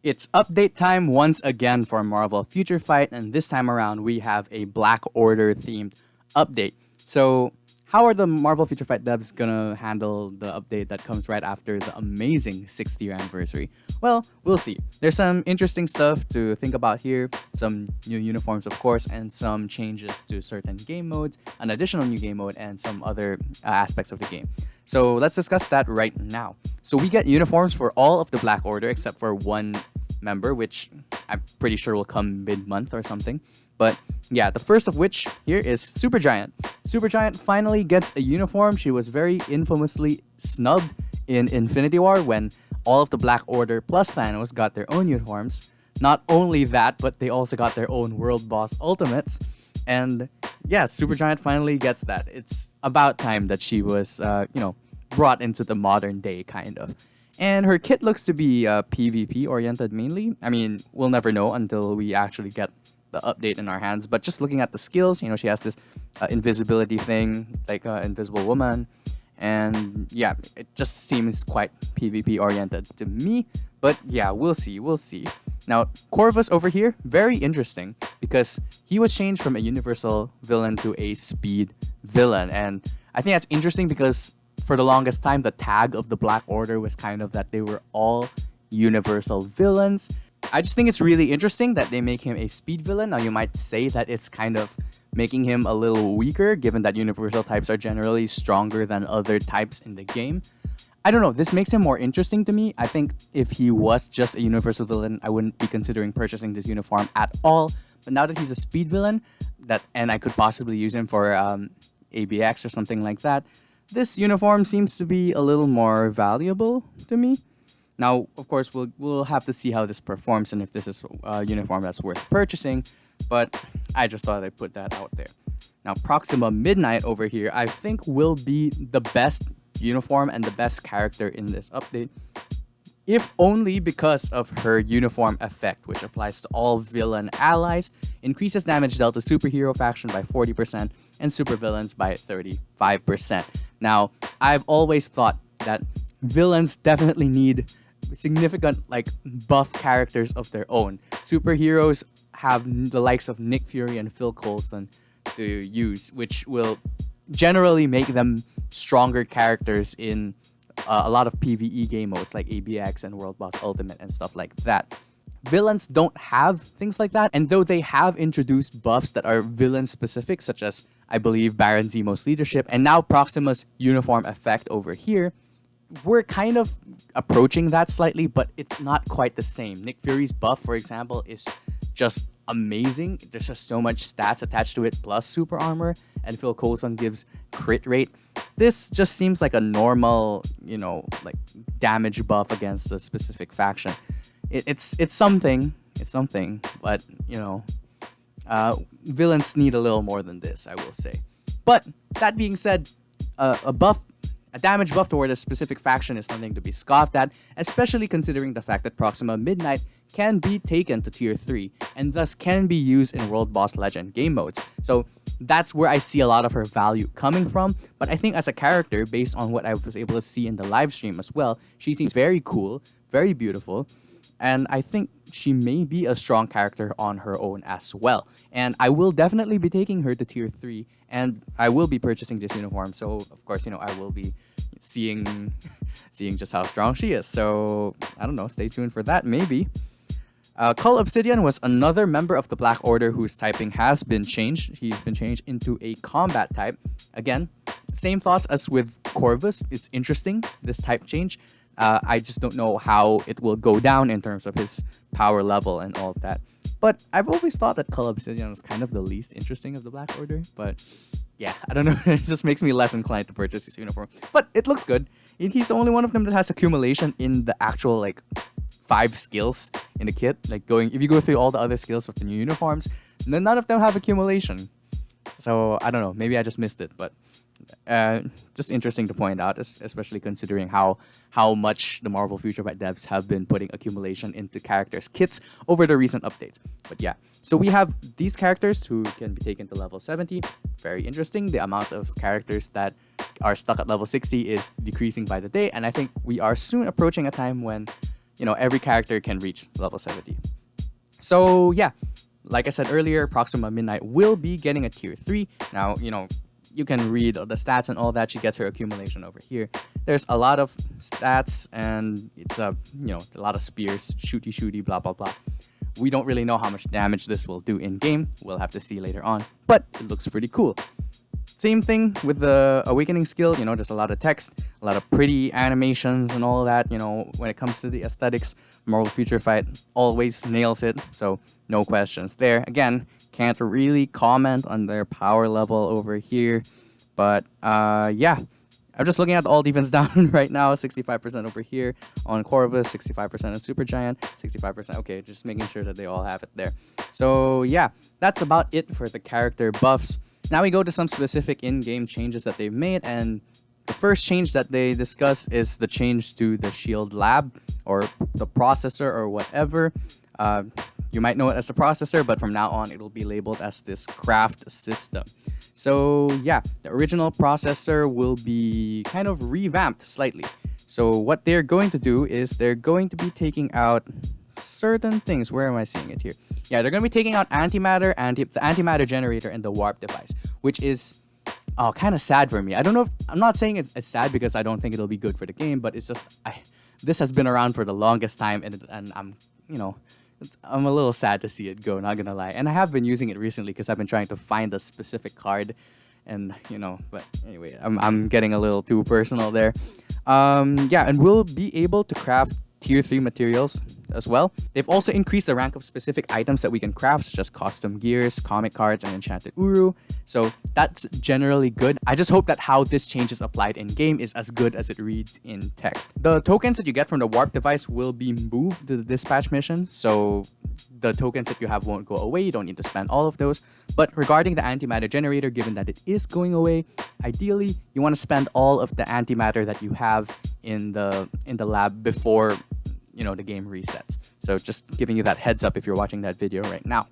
It's update time once again for Marvel Future Fight, and this time around we have a Black Order themed update. So, how are the Marvel Future Fight devs gonna handle the update that comes right after the amazing 6th year anniversary? Well, we'll see. There's some interesting stuff to think about here, some new uniforms, of course, and some changes to certain game modes, an additional new game mode, and some other aspects of the game. So, let's discuss that right now. So, we get uniforms for all of the Black Order except for one member, which I'm pretty sure will come mid-month or something. But yeah, the first of which here is Supergiant. Supergiant finally gets a uniform. She was very infamously snubbed in Infinity War when all of the Black Order plus Thanos got their own uniforms. Not only that, but they also got their own World Boss Ultimates. And yeah, Supergiant finally gets that. It's about time that she was, brought into the modern day, kind of. And her kit looks to be PvP oriented mainly. I mean, we'll never know until we actually get the update in our hands. But just looking at the skills, she has this invisibility thing, like Invisible Woman. And yeah, it just seems quite PvP oriented to me. But yeah, we'll see. Now, Corvus over here, very interesting because he was changed from a universal villain to a speed villain. And I think that's interesting because for the longest time, the tag of the Black Order was kind of that they were all universal villains. I just think it's really interesting that they make him a speed villain. Now, you might say that it's kind of making him a little weaker, given that universal types are generally stronger than other types in the game. I don't know, this makes him more interesting to me. I think if he was just a universal villain, I wouldn't be considering purchasing this uniform at all. But now that he's a speed villain, and I could possibly use him for ABX or something like that, this uniform seems to be a little more valuable to me. Now, of course, we'll have to see how this performs and if this is a uniform that's worth purchasing, but I just thought I'd put that out there. Now, Proxima Midnight over here, I think will be the best uniform and the best character in this update, if only because of her uniform effect, which applies to all villain allies, increases damage dealt to superhero faction by 40%, and supervillains by 35%. Now, I've always thought that villains definitely need significant buff characters of their own. Superheroes have the likes of Nick Fury and Phil Coulson to use, which will generally make them stronger characters in a lot of PvE game modes like ABX and World Boss Ultimate and stuff like that. Villains don't have things like that, and though they have introduced buffs that are villain specific, such as I believe Baron Zemo's leadership and now Proxima's uniform effect over here, we're kind of approaching that slightly, but it's not quite the same. Nick Fury's buff, for example, is just amazing. There's just so much stats attached to it, plus super armor, and Phil Coulson gives crit rate. This just seems like a normal, damage buff against a specific faction. It's something, but villains need a little more than this, I will say. But that being said, a damage buff toward a specific faction is something to be scoffed at, especially considering the fact that Proxima Midnight can be taken to tier 3 and thus can be used in World Boss Legend game modes. So that's where I see a lot of her value coming from. But I think as a character, based on what I was able to see in the live stream as well, she seems very cool, very beautiful, and I think she may be a strong character on her own as well. And I will definitely be taking her to tier 3, and I will be purchasing this uniform. So, of course, I will be seeing just how strong she is. So, I don't know, stay tuned for that, maybe. Cull Obsidian was another member of the Black Order whose typing has been changed. He's been changed into a combat type. Again, same thoughts as with Corvus. It's interesting, this type change. I just don't know how it will go down in terms of his power level and all of that. But I've always thought that Cull Obsidian was kind of the least interesting of the Black Order. But yeah, I don't know. It just makes me less inclined to purchase his uniform. But it looks good. He's the only one of them that has accumulation in the actual 5 skills in the kit. If you go through all the other skills of the new uniforms, then none of them have accumulation. So I don't know. Maybe I just missed it, but just interesting to point out, especially considering how much the Marvel Future Fight devs have been putting accumulation into characters' kits over the recent updates. But yeah, so we have these characters who can be taken to level 70. Very interesting. The amount of characters that are stuck at level 60 is decreasing by the day, and I think we are soon approaching a time when every character can reach level 70. So yeah, like I said earlier, Proxima Midnight will be getting a tier 3. Now, you can read the stats and all that. She gets her accumulation over here. There's a lot of stats, and it's a lot of spears, shooty, blah, blah, blah. We don't really know how much damage this will do in-game. We'll have to see later on, but it looks pretty cool. Same thing with the Awakening skill, there's a lot of text, a lot of pretty animations and all that, when it comes to the aesthetics, Marvel Future Fight always nails it, so no questions there. Again, can't really comment on their power level over here, but yeah, I'm just looking at the all defense down right now, 65% over here on Corvus, 65% on Supergiant, 65%, okay, just making sure that they all have it there. So yeah, that's about it for the character buffs. Now we go to some specific in-game changes that they've made, and the first change that they discuss is the change to the Shield Lab, or the processor, or whatever. You might know it as the processor, but from now on it'll be labeled as this craft system. So yeah, the original processor will be kind of revamped slightly. So what they're going to do is they're going to be taking out certain things. Where am I seeing it here? Yeah, they're going to be taking out antimatter, the antimatter generator, and the warp device, which is kind of sad for me. I don't know if I'm not saying it's sad because I don't think it'll be good for the game, but it's just this has been around for the longest time, and I'm I'm a little sad to see it go, not gonna lie. And I have been using it recently because I've been trying to find a specific card, and but anyway, I'm getting a little too personal there. Yeah, and we'll be able to craft tier 3 materials as well. They've also increased the rank of specific items that we can craft, such as custom gears, comic cards, and enchanted uru. So that's generally good. I just hope that how this change is applied in game is as good as it reads in text. The tokens that you get from the warp device will be moved to the dispatch mission, so the tokens that you have won't go away. You don't need to spend all of those. But regarding the antimatter generator, given that it is going away, ideally you want to spend all of the antimatter that you have in the lab before the game resets. So just giving you that heads up if you're watching that video right now.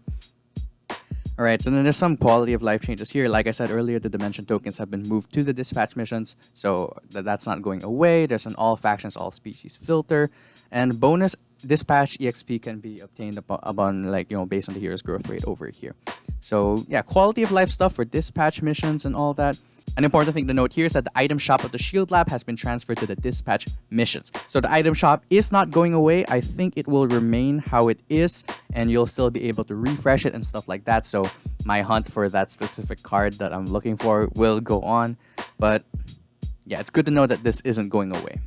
Alright, so then there's some quality of life changes here. Like I said earlier, the dimension tokens have been moved to the dispatch missions, so that's not going away. There's an all factions, all species filter, and bonus dispatch EXP can be obtained upon based on the hero's growth rate over here. So yeah, quality of life stuff for dispatch missions and all that. An important thing to note here is that the item shop of the Shield Lab has been transferred to the dispatch missions. So the item shop is not going away. I think it will remain how it is, and you'll still be able to refresh it and stuff like that. So my hunt for that specific card that I'm looking for will go on. But yeah, it's good to know that this isn't going away.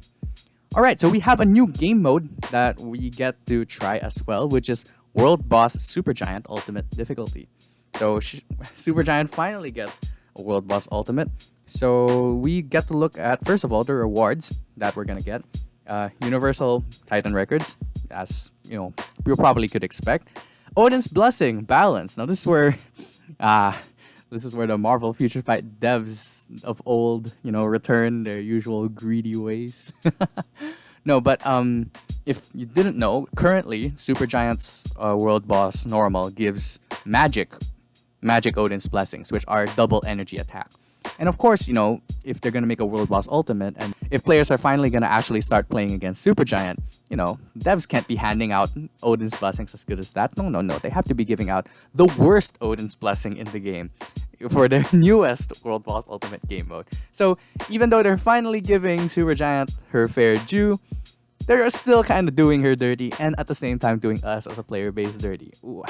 Alright, so we have a new game mode that we get to try as well, which is World Boss Supergiant Ultimate Difficulty. So Supergiant finally gets a World Boss Ultimate. So we get to look at, first of all, the rewards that we're going to get. Universal Titan Records, as we probably could expect. Odin's Blessing, Balance. Now this is where the Marvel Future Fight devs of old, return their usual greedy ways. No, but if you didn't know, currently Supergiant's World Boss Normal gives Magic Odin's Blessings, which are double energy attack. And of course, if they're going to make a World Boss Ultimate, and if players are finally going to actually start playing against Supergiant, devs can't be handing out Odin's Blessings as good as that. No. They have to be giving out the worst Odin's Blessing in the game for their newest World Boss Ultimate game mode. So even though they're finally giving Supergiant her fair due, they're still kind of doing her dirty, and at the same time doing us as a player base dirty. Ooh.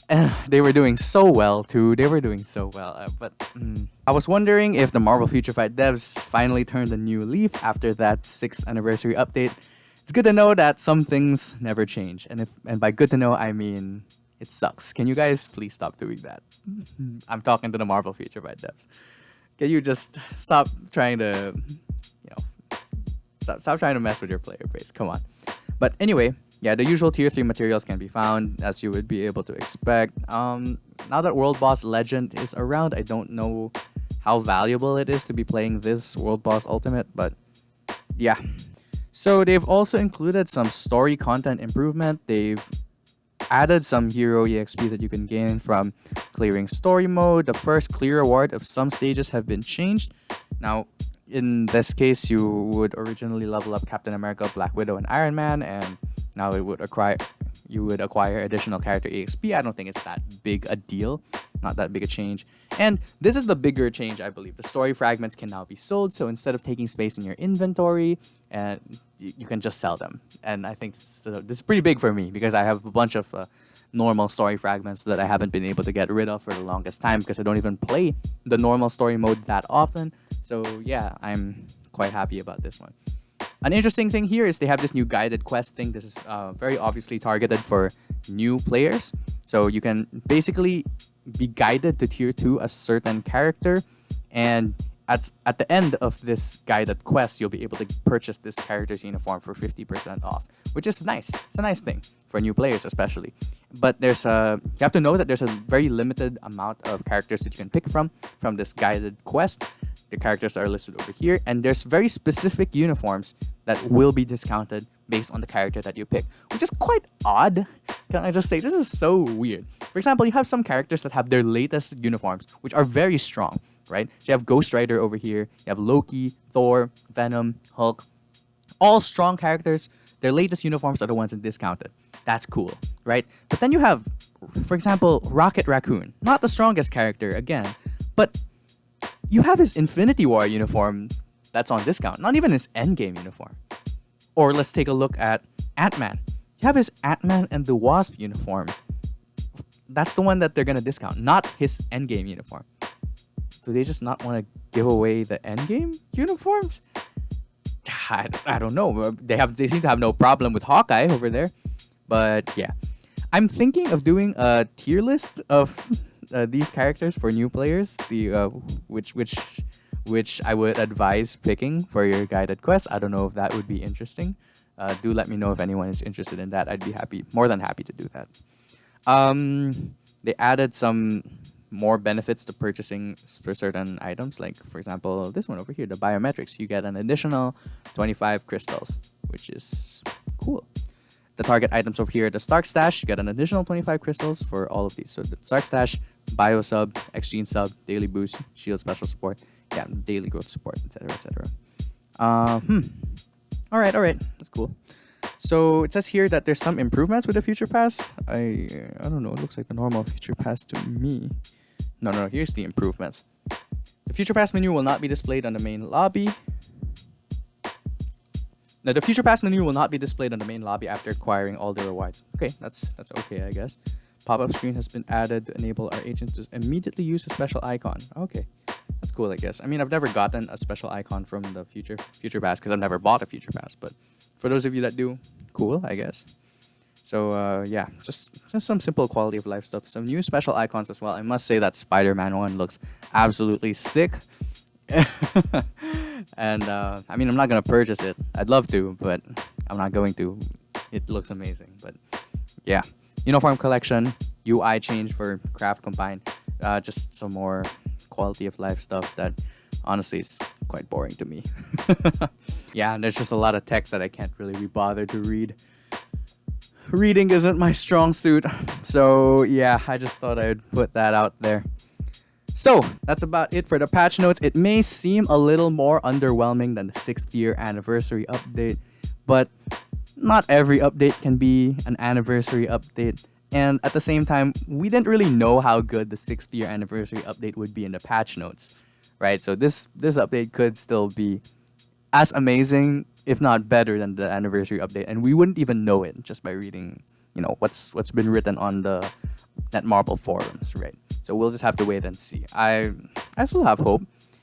And they were doing so well too. But I was wondering if the Marvel Future Fight devs finally turned a new leaf after that 6th anniversary update. It's good to know that some things never change, and by good to know I mean it sucks. Can you guys please stop doing that? I'm talking to the Marvel Future Fight devs. Can you just stop trying to, stop trying to mess with your player base? Come on. But anyway. Yeah, the usual tier 3 materials can be found, as you would be able to expect. Now that World Boss Legend is around, I don't know how valuable it is to be playing this World Boss Ultimate, but yeah. So they've also included some story content improvement. They've added some hero EXP that you can gain from clearing story mode. The first clear reward of some stages have been changed. Now, in this case, you would originally level up Captain America, Black Widow, and Iron Man, and now you would acquire additional character EXP. I don't think it's that big a deal, not that big a change. And this is the bigger change, I believe. The story fragments can now be sold, so instead of taking space in your inventory, and you can just sell them. And I think this is pretty big for me because I have a bunch of normal story fragments that I haven't been able to get rid of for the longest time because I don't even play the normal story mode that often. So yeah, I'm quite happy about this one. An interesting thing here is they have this new guided quest thing. This is very obviously targeted for new players. So you can basically be guided to tier 2 a certain character, and at the end of this guided quest, you'll be able to purchase this character's uniform for 50% off, which is nice. It's a nice thing for new players especially. But you have to know that there's a very limited amount of characters that you can pick from this guided quest. The characters are listed over here, and there's very specific uniforms that will be discounted based on the character that you pick, which is quite odd. Can I just say, this is so weird. For example, you have some characters that have their latest uniforms, which are very strong, right? So you have Ghost Rider over here, you have Loki, Thor, Venom, Hulk, all strong characters. Their latest uniforms are the ones that discounted. That's cool, right? But then you have, for example, Rocket Raccoon. Not the strongest character, again, but you have his Infinity War uniform that's on discount. Not even his Endgame uniform. Or let's take a look at Ant-Man. You have his Ant-Man and the Wasp uniform. That's the one that they're going to discount, not his Endgame uniform. Do they just not want to give away the Endgame uniforms? I don't know. They seem to have no problem with Hawkeye over there. But yeah. I'm thinking of doing a tier list of these characters for new players. See which I would advise picking for your guided quest. I don't know if that would be interesting. Do let me know if anyone is interested in that. I'd be more than happy to do that. They added some more benefits to purchasing for certain items, like for example this one over here, the biometrics. You get an additional 25 crystals, which is cool. The target items over here, the Stark Stash, you get an additional 25 crystals for all of these. So the Stark Stash, Bio Sub, X-Gene Sub, Daily Boost, Shield Special Support, yeah, Daily Growth Support, etc., etc. All right, that's cool. So it says here that there's some improvements with the Future Pass. I don't know. It looks like the normal Future Pass to me. No. Here's the improvements. The Future Pass menu will not be displayed on the main lobby. Now, the Future Pass menu will not be displayed on the main lobby after acquiring all the rewards. Okay, that's okay, I guess. Pop-up screen has been added to enable our agents to immediately use a special icon. Okay, that's cool, I guess. I mean, I've never gotten a special icon from the Future Pass because I've never bought a Future Pass. But for those of you that do, cool, I guess. So yeah, just some simple quality of life stuff. Some new special icons as well. I must say that Spider-Man one looks absolutely sick. And I mean, I'm not gonna purchase it. I'd love to, but I'm not going to. It looks amazing. But yeah, uniform collection, UI change for Craft Combine, just some more quality of life stuff that honestly is quite boring to me. Yeah, and there's just a lot of text that I can't really be bothered to read. Reading isn't my strong suit, so yeah, I just thought I'd put that out there. So, that's about it for the patch notes. It may seem a little more underwhelming than the 6th year anniversary update, but not every update can be an anniversary update. And at the same time, we didn't really know how good the 6th year anniversary update would be in the patch notes, right? So this update could still be as amazing, if not better than the anniversary update, and we wouldn't even know it just by reading, what's been written on the Netmarble forums, right? So we'll just have to wait and see. I still have hope,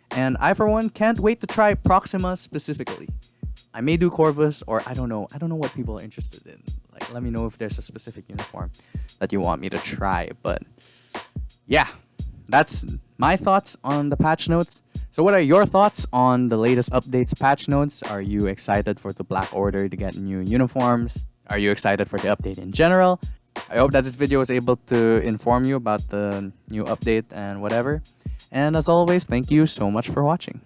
and I for one can't wait to try Proxima specifically. I may do Corvus, or I don't know what people are interested in. Like, let me know if there's a specific uniform that you want me to try. But yeah, that's my thoughts on the patch notes. So what are your thoughts on the latest updates patch notes? Are you excited for the Black Order to get new uniforms? Are you excited for the update in general? I hope that this video was able to inform you about the new update and whatever. And as always, thank you so much for watching.